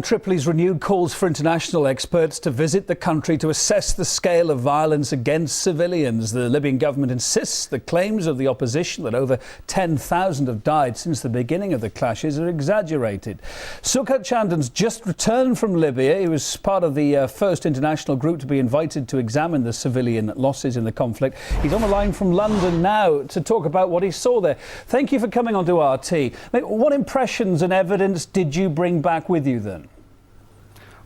Tripoli's renewed calls for international experts to visit the country to assess the scale of violence against civilians. The Libyan government insists the claims of the opposition that over 10,000 have died since the beginning of the clashes are exaggerated. Sukat Chandan's just returned from Libya. He was part of the first international group to be invited to examine the civilian losses in the conflict. He's on the line from London now to talk about what he saw there. Thank you for coming on to RT. What impressions and evidence did you bring back with you then?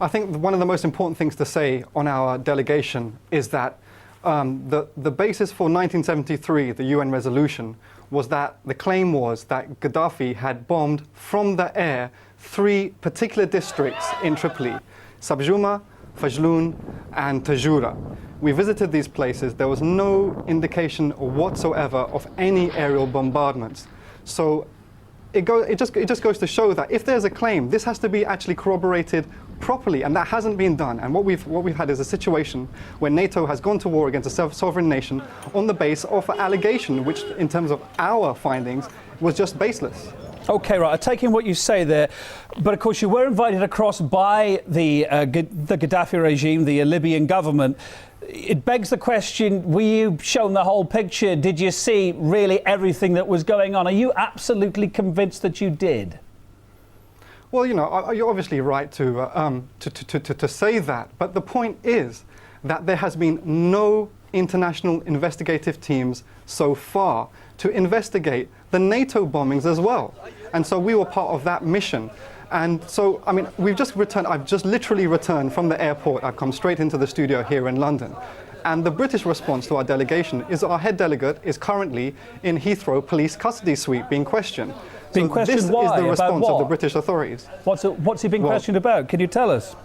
I think one of the most important things to say on our delegation is that the basis for 1973, the UN resolution, was that the claim was that Gaddafi had bombed from the air 3 particular districts in Tripoli: Sabjuma, Fajloun and Tajura. We visited these places. There was no indication whatsoever of any aerial bombardments. So it just goes to show that if there's a claim, this has to be actually corroborated properly, and that hasn't been done. And what we've had is a situation where NATO has gone to war against a sovereign nation on the base of an allegation, which, in terms of our findings, was just baseless. OK, right. I take in what you say there, but of course you were invited across by the Gaddafi regime, the Libyan government. It begs the question, were you shown the whole picture? Did you see really everything that was going on? Are you absolutely convinced that you did? Well, you know, you're obviously right to say that, but the point is that there has been no international investigative teams so far to investigate the NATO bombings as well. And so we were part of that mission. And so, I mean, I've just literally returned from the airport. I've come straight into the studio here in London. And the British response to our delegation is our head delegate is currently in Heathrow police custody suite being questioned. Being questioned this why? is the response about what? of the British authorities. What's he being questioned about? Can you tell us?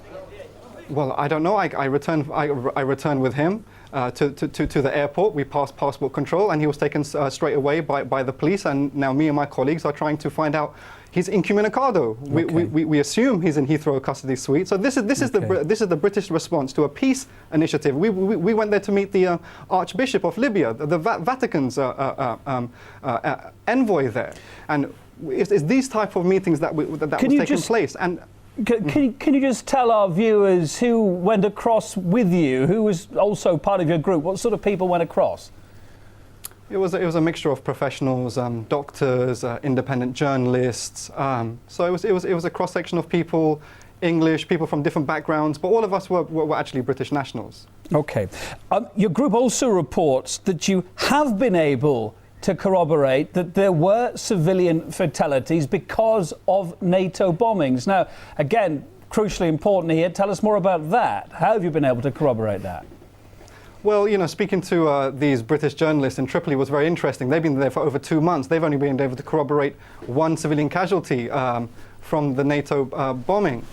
Well, I don't know. I returned with him to the airport. We passed passport control, and he was taken straight away by the police. And now me and my colleagues are trying to find out. He's incommunicado. Okay. We assume he's in Heathrow custody suite. So this is the British response to a peace initiative. We went there to meet the Archbishop of Libya, the Vatican's envoy there, and it's these type of meetings that was taking place. And Can you just tell our viewers who went across with you, who was also part of your group? What sort of people went across? It was a mixture of professionals, doctors, independent journalists. So it was a cross section of people, English, people from different backgrounds, but all of us were actually British nationals. Okay. Your group also reports that you have been able to corroborate that there were civilian fatalities because of NATO bombings. Now, again, crucially important here, tell us more about that. How have you been able to corroborate that? Well, you know, speaking to these British journalists in Tripoli was very interesting. They've been there for over 2 months. They've only been able to corroborate 1 civilian casualty from the NATO bombing.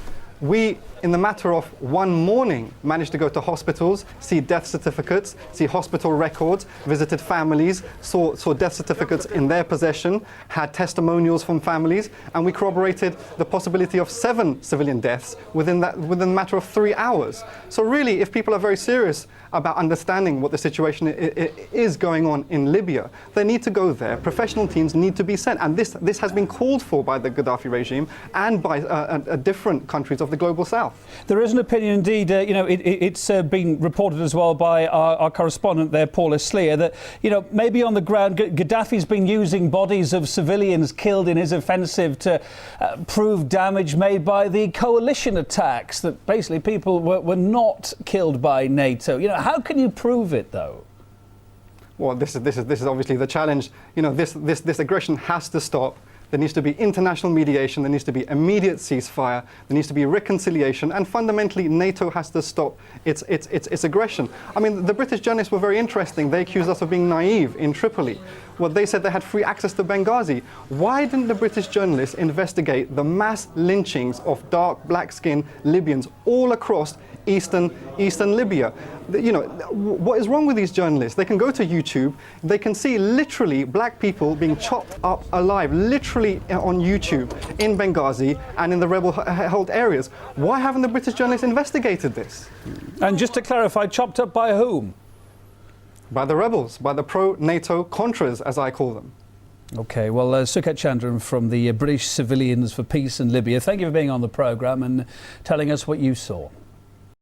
We, in the matter of 1 morning, managed to go to hospitals, see death certificates, see hospital records, visited families, saw death certificates in their possession, had testimonials from families, and we corroborated the possibility of 7 civilian deaths within a matter of 3 hours. So really, if people are very serious about understanding what the situation is going on in Libya, they need to go there. Professional teams need to be sent, and this has been called for by the Gaddafi regime and by different countries of the global south. There is an opinion indeed, you know, it's been reported as well by our correspondent there, Paul Eslier, that, you know, maybe on the ground Gaddafi's been using bodies of civilians killed in his offensive to prove damage made by the coalition attacks, that basically people were not killed by NATO. You know, how can you prove it though? Well, this is obviously the challenge. You know, this aggression has to stop. There needs to be international mediation, there needs to be immediate ceasefire, there needs to be reconciliation, and fundamentally NATO has to stop its aggression. I mean, the British journalists were very interesting. They accused us of being naive in Tripoli. Well, they said they had free access to Benghazi. Why didn't the British journalists investigate the mass lynchings of dark, black-skinned Libyans all across eastern Libya? You know, what is wrong with these journalists? They can go to YouTube, they can see literally black people being chopped up alive, literally on YouTube in Benghazi and in the rebel-held areas. Why haven't the British journalists investigated this? And just to clarify, chopped up by whom? By the rebels, by the pro-NATO Contras, as I call them. OK, well, Suket Chandran from the British Civilians for Peace in Libya, thank you for being on the programme and telling us what you saw.